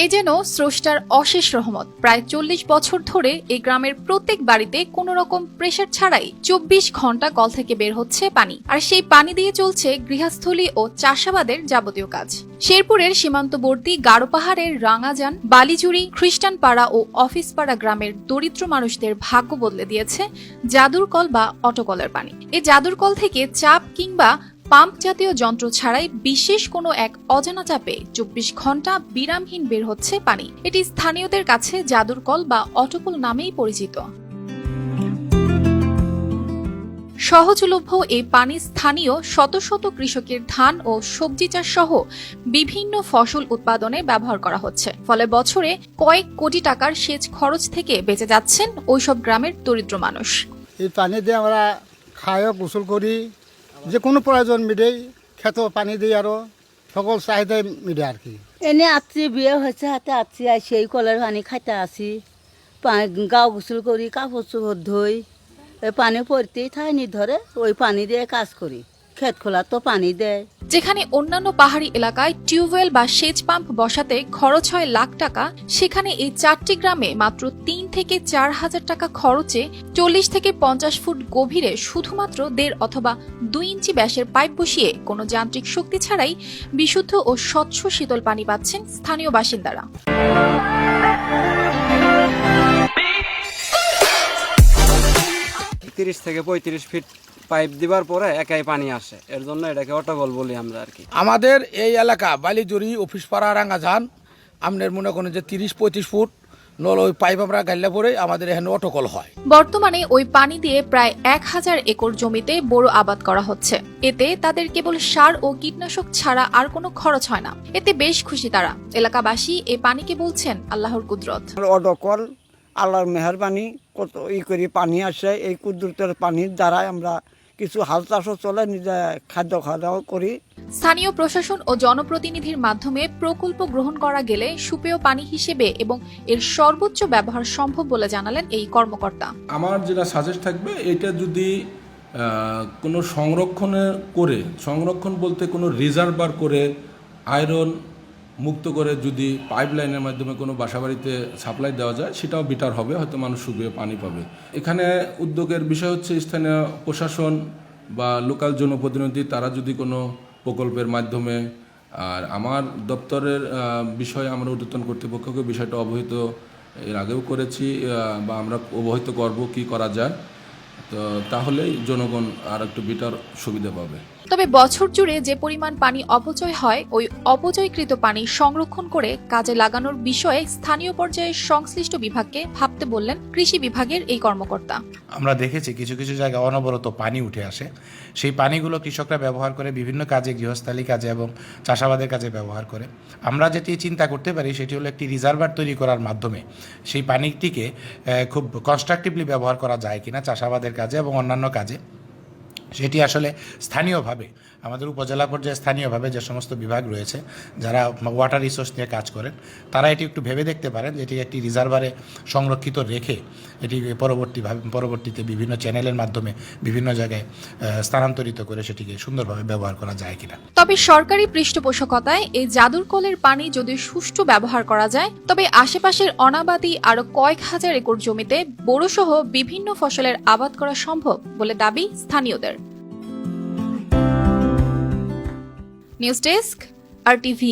এই যেন স্রষ্টার অশেষ রহমত। প্রায় ৪০ বছর ধরে এই গ্রামের প্রত্যেক বাড়িতে কোনো রকম প্রেসার ছাড়াই ২৪ ঘন্টা কল থেকে বের হচ্ছে পানি, আর সেই পানি দিয়ে চলছে গৃহস্থলী ও চাষাবাদের যাবতীয় কাজ। শেরপুরের সীমান্তবর্তী গারো পাহাড়ের রাঙাজান, বালিজুড়ি, খ্রিস্টানপাড়া ও অফিসপাড়া গ্রামের দরিদ্র মানুষদের ভাগ্য বদলে দিয়েছে জাদুর কল বা অটোকলের পানি। এই জাদুর কল থেকে চাপ কিংবা পাম্প জাতীয় যন্ত্র ছাড়াই বিশেষ কোনো এক অজানা চাপে ২৪ ঘন্টা বিরামহীন বের হচ্ছে পানি। এটি স্থানীয়দের কাছে জাদুর কল বা অটোকল নামেই পরিচিত। সহজলভ্য এই পানি স্থানীয় শত শত কৃষকের ধান ও সবজি চাষ সহ বিভিন্ন ফসল উৎপাদনে ব্যবহার করা হচ্ছে। ফলে বছরে কয়েক কোটি টাকার সেচ খরচ থেকে বেঁচে যাচ্ছেন ওইসব গ্রামের দরিদ্র মানুষ। এই পানি দিয়ে আমরা খাইও, গোসল করি, যে কোনো প্রয়োজন মিটেই, খেত পানি দিই, আরো সকল চাহিদা মিটে আর কি। এনে আসছি, বিয়ে হয়েছে, হাতে আসছি, আর সেই কলের পানি খাইতে আসি, গাও গোসল করি, কাপড় চোপড় ধুই, পানি পড়তেই থাইনি ধরে ওই পানি দিয়ে কাজ করি। ক্ষেত খোলা তো পানি দেয়। যেখানে অন্যান্য পাহাড়ি এলাকায় টিউবওয়েল বা সেচ পাম্প বসাতে খরচ হয় লাখ টাকা, সেখানে এই ৪টি গ্রামে মাত্র ৩ থেকে ৪ হাজার টাকা খরচে ৪০ থেকে ৫০ ফুট গভীরে শুধুমাত্র ১.৫ অথবা ২ ইঞ্চি ব্যাসের পাইপ বসিয়ে কোনো যান্ত্রিক শক্তি ছাড়াই বিশুদ্ধ ও স্বচ্ছ শীতল পানি পাচ্ছেন স্থানীয় বাসিন্দারা। ৩০ থেকে ৩৫ ফিট পাইপ দিবার পরে একাই পানি আসে, এর জন্য এটাকে অটোকল বলি আমরা আর কি। আমাদের এই এলাকা বালিজুরি, অফিসপাড়া, রাঙ্গাজান, আপনার মনে করেন যে ৩০-৩৫ ফুট নল ওই পাইপ আমরা গাইলে পরে আমাদের এখানে অটোকল হয়। বর্তমানে ওই পানি দিয়ে প্রায় ১,০০০ একর জমিতে বোরো আবাদ করা হচ্ছে। এতে তাদের কেবল সার ও কীটনাশক ছাড়া আর কোনো খরচ হয় না। এতে বেশ খুশি তারা। এলাকাবাসী এই পানিকে বলছেন আল্লাহর কুদরত। অটোকল আল্লাহর মেহেরবানি, কত করি পানি আসে। এই কুদরতের পানির দ্বারাই আমরা কিছু হাল চাষও চলে, নিজে খাদ্য খাওয়া করি। স্থানীয় প্রশাসন ও জনপ্রতিনিধির মাধ্যমে প্রকল্প গ্রহণ করা গেলে সুপেয় পানি হিসেবে এবং এর সর্বোচ্চ ব্যবহার সম্ভব বলে জানালেন এই কর্মকর্তা। আমার যেটা সাজেস্ট থাকবে, এটা যদি কোনো সংরক্ষণ বলতে কোনো রিজার্ভার করে আয়রন মুক্ত করে যদি পাইপলাইনের মাধ্যমে কোনো বাসাবাড়িতে সাপ্লাই দেওয়া যায়, সেটাও বেটার হবে, হয়তো মানুষ সুপেয় পানি পাবে। এখানে উদ্যোগের বিষয় হচ্ছে স্থানীয় প্রশাসন বা লোকাল জনপ্রতিনিধি, তারা যদি কোনো প্রকল্পের মাধ্যমে, আর আমার দপ্তরের বিষয়ে আমরা ঊর্ধ্বতন কর্তৃপক্ষকে বিষয়টা অবহিত এর আগেও করেছি বা আমরা অবহিত করব কি করা যায়, তো তাহলেই জনগণ আর একটু বেটার সুবিধা পাবে। তবে বছর জুড়ে যে পরিমাণ পানি অপচয় হয়, ওই অপচয়কৃত পানি সংরক্ষণ করে কাজে লাগানোর বিষয়ে স্থানীয় পর্যায়ে সংশ্লিষ্ট বিভাগকে ভাবতে বললেন কৃষি বিভাগের এই কর্মকর্তা। আমরা দেখেছি কিছু কিছু জায়গায় অনবরত পানি উঠে আসে। সেই পানিগুলো কৃষকরা ব্যবহার করে বিভিন্ন কাজে, গৃহস্থালী কাজে এবং চাষাবাদের কাজে ব্যবহার করে। আমরা যেটি চিন্তা করতে পারি সেটি হলো একটি রিজার্ভার তৈরি করার মাধ্যমে সেই পানিটিকে খুব কনস্ট্রাকটিভলি ব্যবহার করা যায় কিনা চাষাবাদের কাজে এবং অন্যান্য কাজে। সেটি আসলে স্থানীয়ভাবে আমাদের উপজেলা পর্যায়ে স্থানীয়ভাবে যে সমস্ত বিভাগ রয়েছে যারা ওয়াটার রিসোর্স নিয়ে কাজ করেন, তারা এটি একটু ভেবে দেখতে পারেন যেটি একটি রিজার্ভারে সংরক্ষিত রেখে এটি পরবর্তীতে বিভিন্ন চ্যানেলের মাধ্যমে বিভিন্ন জায়গায় স্থানান্তরিত করে সেটিকে সুন্দরভাবে ব্যবহার করা যায় কিনা। তবে সরকারি পৃষ্ঠপোষকতায় এই জাদুর কলের পানি যদি সুষ্ঠু ব্যবহার করা যায়, তবে আশেপাশের অনাবাদি আরো কয়েক হাজার একর জমিতে বোরো সহ বিভিন্ন ফসলের আবাদ করা সম্ভব বলে দাবি স্থানীয়দের। News desk, RTV।